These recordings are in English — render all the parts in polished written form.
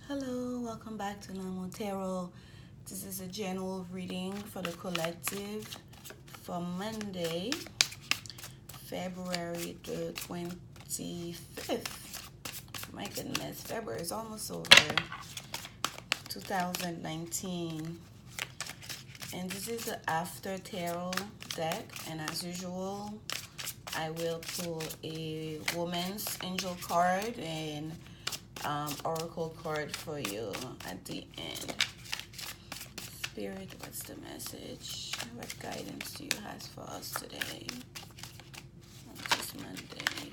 Hello, welcome back to Lanmou Tarot. This is a general reading for the collective for Monday, February the 25th. My goodness, February is almost over. 2019. And this is the After Tarot deck. And as usual, I will pull a Woman's Angel card and oracle card for you at the end. Spirit, what's the message? What guidance do you have for us today on this Monday?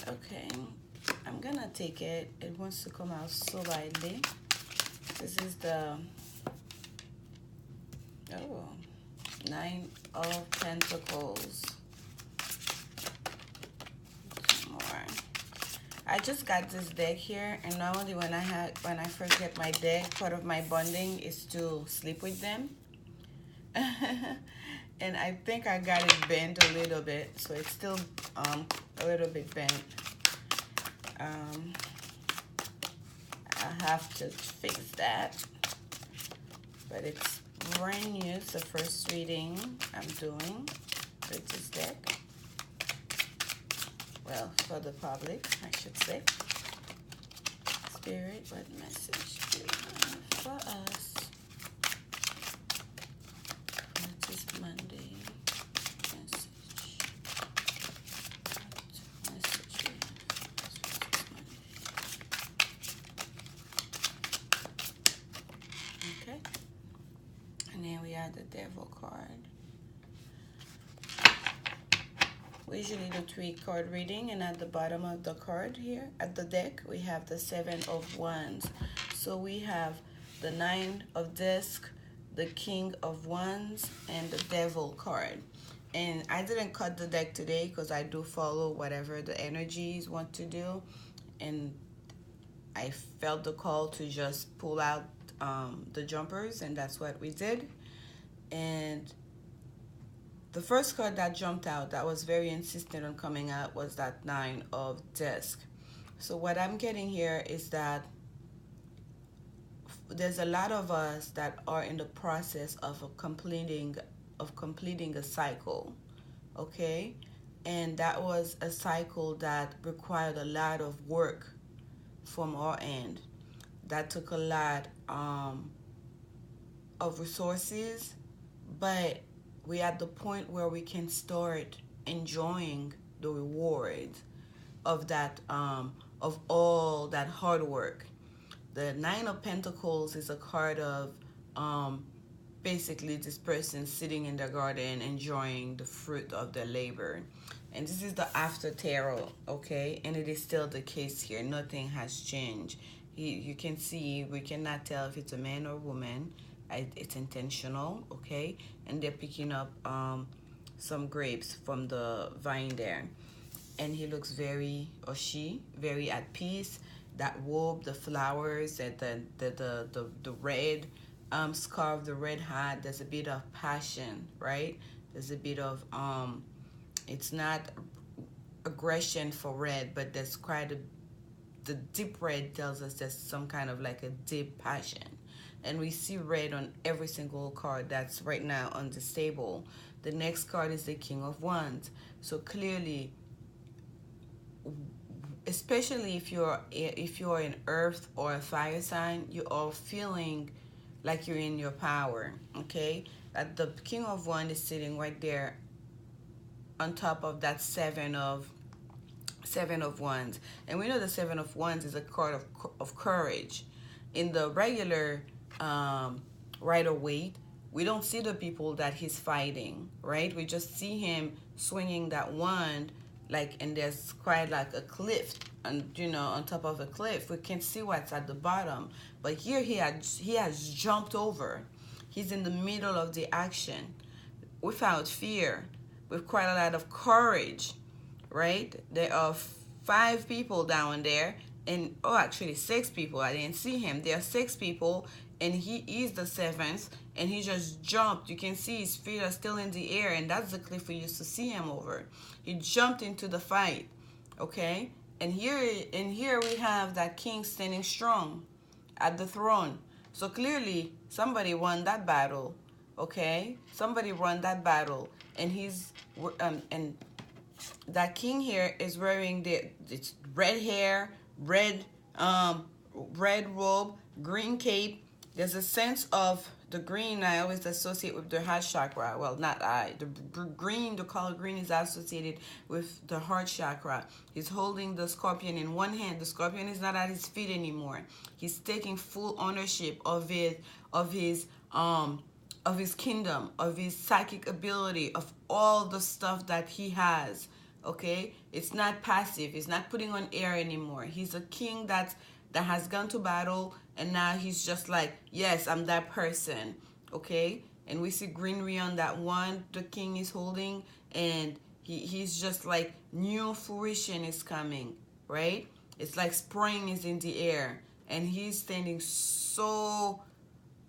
Okay, I'm gonna take it. It wants to come out so widely. This is the Nine of Pentacles. I just got this deck here, and normally when I first get my deck, part of my bonding is to sleep with them. And I think I got it bent a little bit, so it's still a little bit bent. I have to fix that, but it's brand new. It's the first reading I'm doing with this deck. Well, for the public, I should say. Spirit, what message do you have for us? What is Monday? Message. What message do you have for us? Okay. And then we have the Devil card. We usually do 3 card reading, and at the bottom of the card here at the deck we have the 7 of Wands. So we have the 9 of Discs, the King of Wands, and the Devil card. And I didn't cut the deck today because I do follow whatever the energies want to do, and I felt the call to just pull out the jumpers, and that's what we did. And the first card that jumped out, that was very insistent on coming out, was that 9 of Discs. So what I'm getting here is that there's a lot of us that are in the process of completing a cycle, okay? And that was a cycle that required a lot of work from our end. That took a lot of resources, but we're at the point where we can start enjoying the rewards of that, of all that hard work. The 9 of Pentacles is a card of basically this person sitting in their garden enjoying the fruit of their labor. And this is the After Tarot, okay? And it is still the case here. Nothing has changed. You can see, we cannot tell if it's a man or woman. It's intentional, okay? And they're picking up some grapes from the vine there, and he looks very, or she, very at peace. That robe, the flowers, and the red scarf, the red hat, there's a bit of passion, right? There's a bit of it's not aggression for red, but there's quite the deep red tells us there's some kind of like a deep passion. And we see red on every single card that's right now on this table. The next card is the King of Wands. So clearly, especially if you're an earth or a fire sign, you are feeling like you're in your power, okay? That the King of Wands is sitting right there on top of that seven of Wands. And we know the 7 of Wands is a card of courage. In the regular Rider-Waite, we don't see the people that he's fighting, right? We just see him swinging that wand, like, and there's quite like a cliff, and you know, on top of a cliff, we can see what's at the bottom. But here he has jumped over. He's in the middle of the action without fear, with quite a lot of courage, right? There are 5 people down there, and actually 6 people. I didn't see him. There are 6 people, and he is the 7th, and he just jumped. You can see his feet are still in the air, and that's the cliff we used to see him over. He jumped into the fight, okay? And here we have that king standing strong at the throne. So clearly somebody won that battle. Okay, somebody won that battle, and and that king here is wearing the it's red hair, red um red robe, green cape. There's a sense of the green I always associate with the heart chakra. Well, not I. The color green is associated with the heart chakra. He's holding the scorpion in one hand. The scorpion is not at his feet anymore. He's taking full ownership of his um of his kingdom, of his psychic ability, of all the stuff that he has. Okay, it's not passive. It's not putting on air anymore. He's a king that has gone to battle, and now he's just like, yes, I'm that person. Okay, and we see greenery on that one the king is holding, and he's just like new fruition is coming, right? It's like spring is in the air, and he's standing so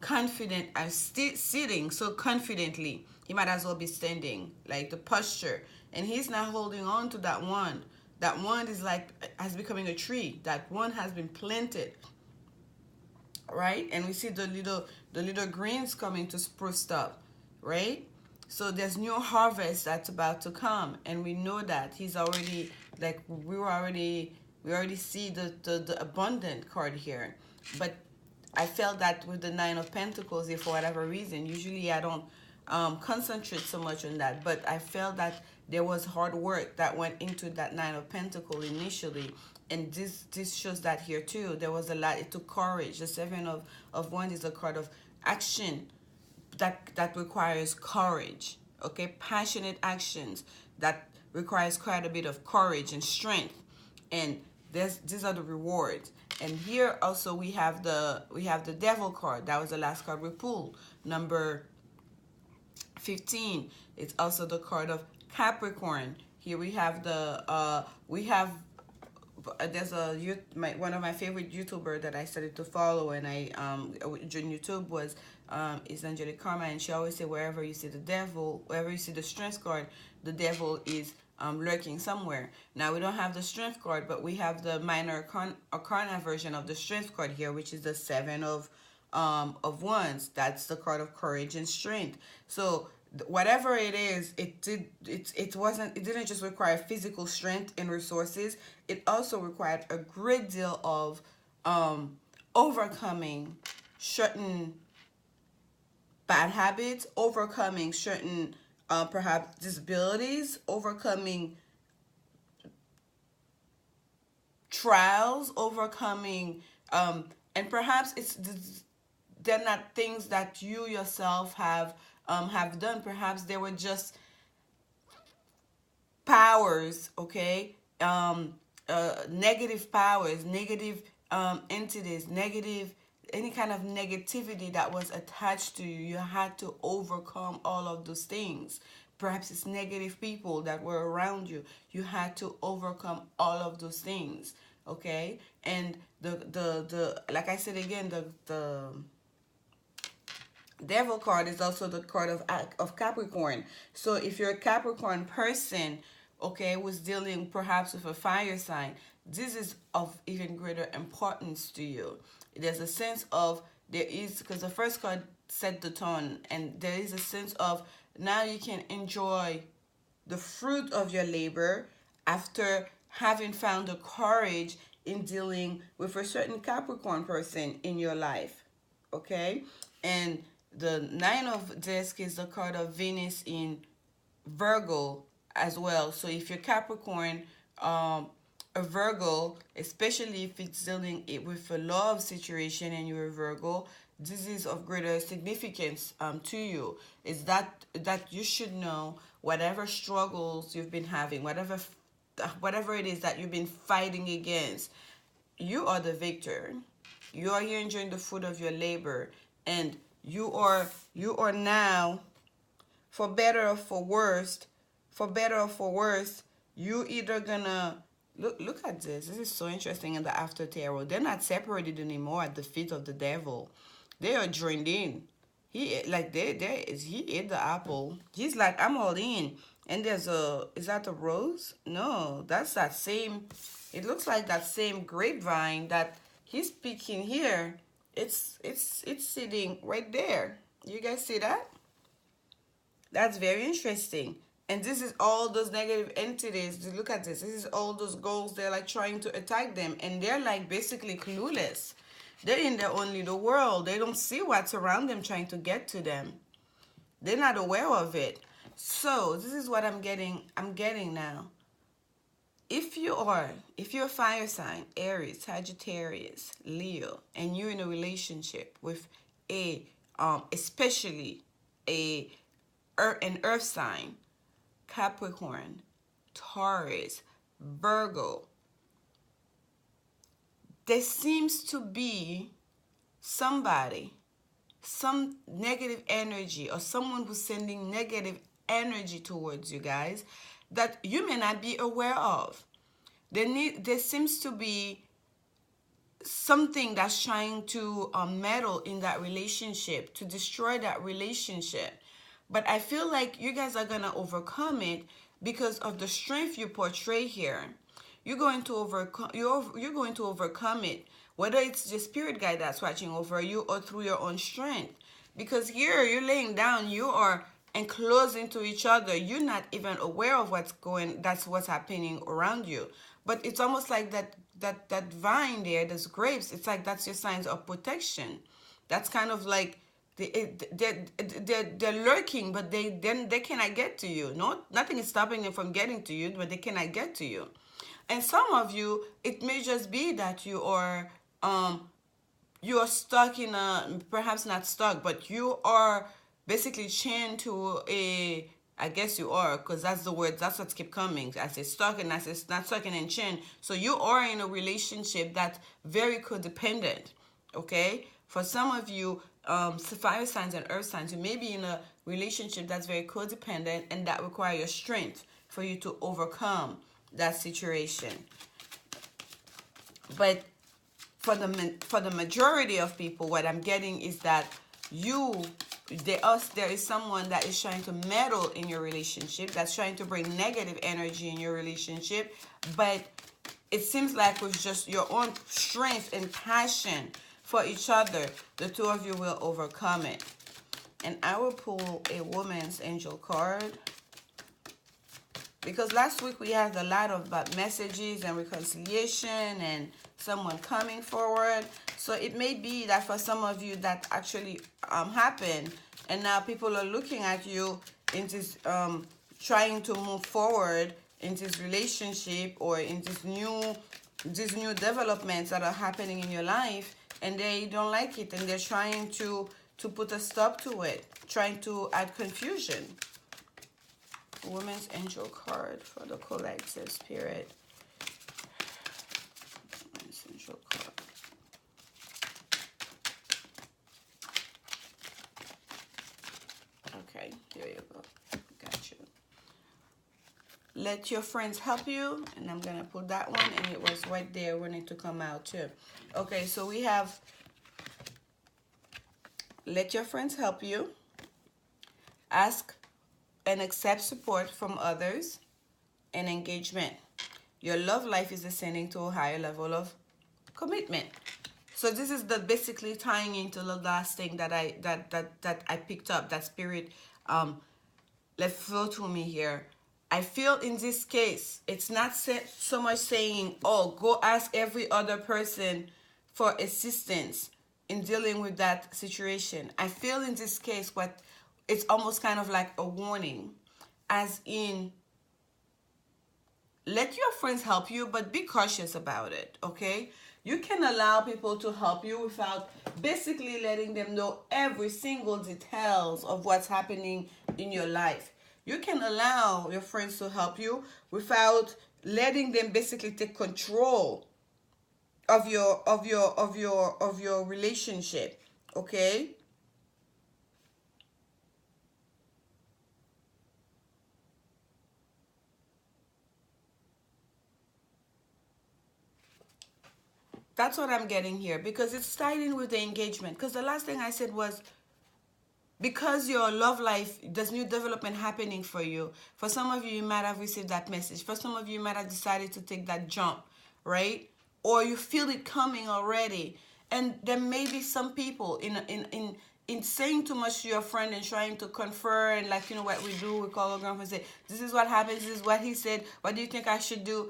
confident and sitting so confidently. He might as well be standing, like the posture. And he's not holding on to that one. That one is like has becoming a tree. That one has been planted, right? And we see the little greens coming to spruce up, right? So there's new harvest that's about to come, and we know that he's already like we already see the abundant card here. But I felt that with the Nine of Pentacles, if for whatever reason, usually I don't concentrate so much on that, but I felt that there was hard work that went into that Nine of Pentacles initially, and this shows that here too. There was a lot. It took courage. The Seven of Wands is a card of action that requires courage. Okay, passionate actions that requires quite a bit of courage and strength, and these are the rewards. And here also we have the devil card. That was the last card we pulled, number 15. It's also the card of Capricorn. Here we have there's one of my favorite YouTuber that I started to follow, and I during YouTube was is Angelic Karma, and she always say wherever you see the devil, wherever you see the strength card, the devil is lurking somewhere. Now we don't have the strength card, but we have the minor arcana version of the strength card here, which is the Seven of Wands. That's the card of courage and strength. So whatever it is, it didn't just require physical strength and resources. It also required a great deal of overcoming certain bad habits, overcoming certain perhaps disabilities, overcoming trials, overcoming and perhaps they're not things that you yourself have done. Perhaps they were just powers, okay? Negative powers, negative entities, negative, any kind of negativity that was attached to you. You had to overcome all of those things. Perhaps it's negative people that were around you. You had to overcome all of those things, okay? And the like I said again, the Devil card is also the card of Capricorn. So if you're a Capricorn person, okay, who's dealing perhaps with a fire sign, this is of even greater importance to you. There's a sense of because the first card set the tone, and there is a sense of now you can enjoy the fruit of your labor after having found the courage in dealing with a certain Capricorn person in your life, okay? And the Nine of Discs is the card of Venus in Virgo as well. So if you're Capricorn, a Virgo, especially if it's dealing with a love situation and you're a Virgo, this is of greater significance to you. Is that you should know whatever struggles you've been having, whatever it is that you've been fighting against, you are the victor. You are here enjoying the fruit of your labor, and you are now, for better or for worse, you either gonna look at this. This is so interesting in the after tarot. They're not separated anymore at the feet of the devil. They are joined in. He ate the apple. He's like, I'm all in. And there's a, is that a rose? No, that's that same, it looks like that same grapevine that he's picking here. It's sitting right there. You guys see that? That's very interesting. And this is all those negative entities. Look at this. This is all those goals. They're like trying to attack them. And they're like basically clueless. They're in their own little world. They don't see what's around them trying to get to them. They're not aware of it. So this is what I'm getting. I'm getting now. If you're a fire sign, Aries, Sagittarius, Leo, and you're in a relationship with a especially a an earth sign, Capricorn, Taurus, Virgo, there seems to be somebody, some negative energy, or someone who's sending negative energy towards you guys that you may not be aware of. There seems to be something that's trying to meddle in that relationship, to destroy that relationship. But I feel like you guys are gonna overcome it because of the strength you portray here. You're going to overcome. You're going to overcome it, whether it's the spirit guide that's watching over you or through your own strength. Because here you're laying down, you are enclosed into each other. You're not even aware of what's going. That's what's happening around you. But it's almost like that vine there, those grapes. It's like that's your signs of protection. That's kind of like they're lurking, but they cannot get to you. No, nothing is stopping them from getting to you, but they cannot get to you. And some of you, it may just be that you are stuck in a, perhaps not stuck, but you are basically chained to a, I guess you are, because that's the word, that's what keep coming. I say stuck and I say not stuck and chained. So you are in a relationship that's very codependent, okay? For some of you, fire signs and earth signs, you may be in a relationship that's very codependent and that requires strength for you to overcome that situation. But for the majority of people, what I'm getting is that there is someone that is trying to meddle in your relationship, that's trying to bring negative energy in your relationship, but it seems like with just your own strength and passion for each other, the two of you will overcome it. And I will pull a woman's angel card, because last week we had a lot of messages and reconciliation and someone coming forward. So it may be that for some of you that actually happened, and now people are looking at you in this trying to move forward in this relationship or in these new developments that are happening in your life, and they don't like it, and they're trying to put a stop to it, trying to add confusion. Women's angel card for the collective spirit. Women's angel card. Okay, here you go. Got you. Let your friends help you, and I'm gonna put that one, and it was right there wanting to come out too. Okay, so we have let your friends help you. Ask and accept support from others, and engagement. Your love life is ascending to a higher level of commitment. So this is the basically tying into the last thing that I picked up, that spirit let flow to me here. I feel in this case, it's not so much saying, oh, go ask every other person for assistance in dealing with that situation. I feel in this case it's almost kind of like a warning, as in, let your friends help you, but be cautious about it, okay? You can allow people to help you without basically letting them know every single details of what's happening in your life. You can allow your friends to help you without letting them basically take control of your relationship, okay? That's what I'm getting here, because it's tied in with the engagement. Because the last thing I said was, because your love life, there's new development happening for you. For some of you, you might have received that message. For some of you, you might have decided to take that jump, right? Or you feel it coming already. And there may be some people in saying too much to your friend and trying to confer, and like, you know what we do, we call our girlfriend and say, this is what happens, this is what he said, what do you think I should do?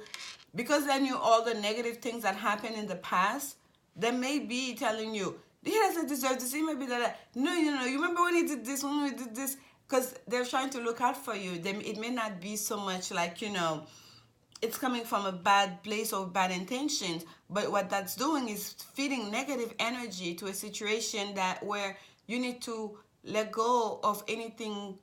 Because they knew all the negative things that happened in the past, they may be telling you, he doesn't deserve this, he may be that. No, you remember when he did this, when we did this? Because they're trying to look out for you. It may not be so much like, it's coming from a bad place or bad intentions, but what that's doing is feeding negative energy to a situation where you need to let go of anything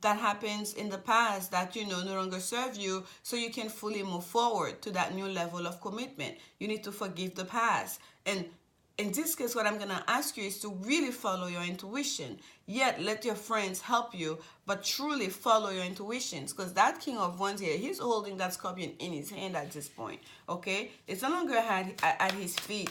that happens in the past that no longer serve you, so you can fully move forward to that new level of commitment. You need to forgive the past. And in this case, what I'm going to ask you is to really follow your intuition. Yet let your friends help you, but truly follow your intuitions, because that King of Wands here, he's holding that scorpion in his hand at this point. Okay, it's no longer at his feet,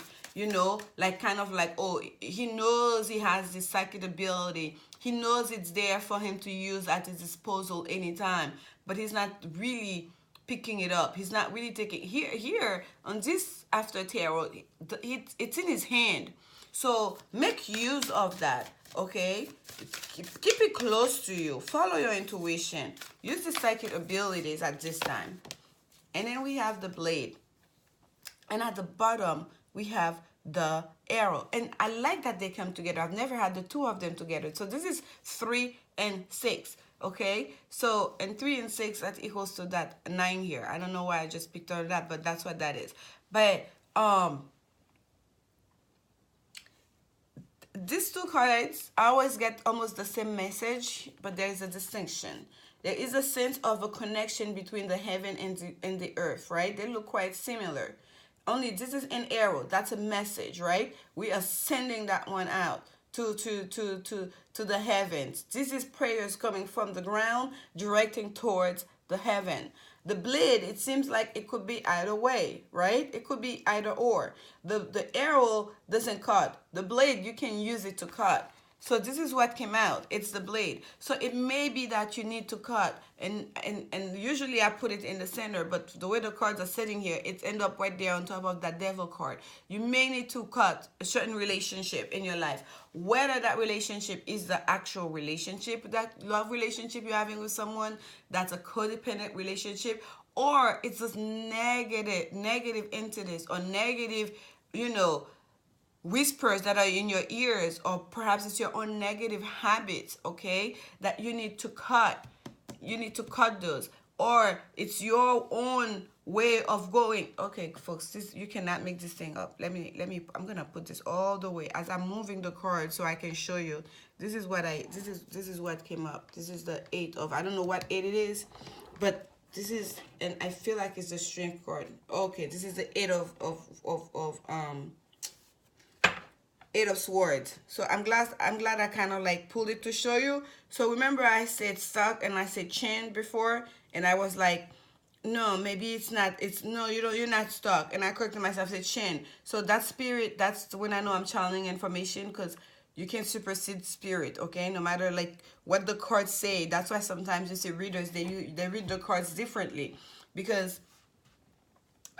like kind of like, oh, he knows he has this psychic ability. He knows it's there for him to use at his disposal anytime, but he's not really picking it up. He's not really taking here on this after tarot. It's in his hand, so make use of that. Okay, keep it close to you. Follow your intuition. Use the psychic abilities at this time. And then we have the blade, and at the bottom we have the arrow. And I like that they come together. I've never had the two of them together. So this is 3 and 6. Okay, so and 3 and 6, that equals to that 9 here. I don't know why I just picked out that, but that's what that is. But these two cards, I always get almost the same message, but there is a distinction. There is a sense of a connection between the heaven and the earth, right? They look quite similar. Only this is an arrow. That's a message, right? We are sending that one out to the heavens. This is prayers coming from the ground, directing towards the heaven. The blade, it seems like it could be either way, right? It could be either or. The arrow doesn't cut. The blade, you can use it to cut. So this is what came out. It's the blade. So it may be that you need to cut, and usually I put it in the center, but the way the cards are sitting here, it end up right there on top of that devil card. You may need to cut a certain relationship in your life. Whether that relationship is the actual relationship, that love relationship you're having with someone, that's a codependent relationship, or it's just negative entities or negative, whispers that are in your ears, or perhaps it's your own negative habits, okay, that you need to cut. You need to cut those, or it's your own way of going. Okay, folks, this, you cannot make this thing up. Let me I'm gonna put this all the way as I'm moving the card so I can show you. This is what came up. This is the 8 of, I don't know what 8 it is, but this is, and I feel like it's the strength card. Okay, this is the 8 of 8 of Swords. So I'm glad I kind of like pulled it to show you. So remember I said stuck and I said chain before, and I was like, no, maybe it's not. It's no, you're not stuck. And I corrected myself, said chain. So that spirit, that's when I know I'm channeling information, because you can supersede spirit, okay? No matter like what the cards say. That's why sometimes you see readers, they read the cards differently, because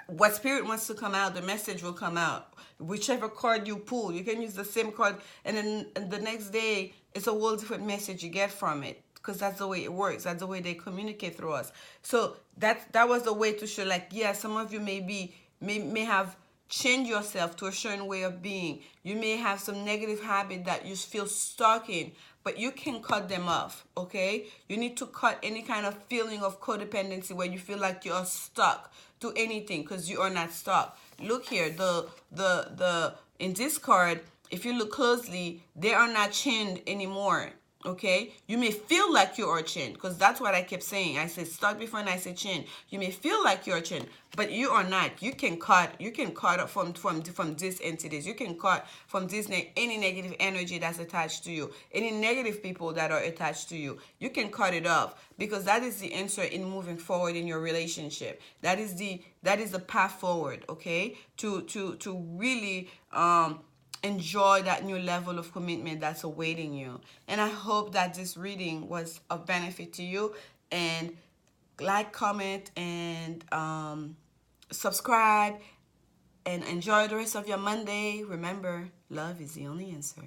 what spirit wants to come out, the message will come out. Whichever card you pull, you can use the same card, and then the next day it's a whole different message you get from it, because that's the way it works. That's the way they communicate through us. So that was the way to show, like, yeah, some of you may have changed yourself to a certain way of being. You may have some negative habit that you feel stuck in, but you can cut them off, okay? You need to cut any kind of feeling of codependency where you feel like you're stuck to anything, because you are not stuck. Look here, the in this card, if you look closely, they are not chained anymore. Okay, you may feel like you are chained, because that's what I kept saying. I said stuck before and I said chained. You may feel like you're chained, but you are not. You can cut up from these entities. You can cut from this any negative energy that's attached to you, any negative people that are attached to you. You can cut it off, because that is the answer in moving forward in your relationship. That is the path forward, okay? To really enjoy that new level of commitment that's awaiting you. And I hope that this reading was of benefit to you. And like, comment, and subscribe, and enjoy the rest of your Monday. Remember, love is the only answer.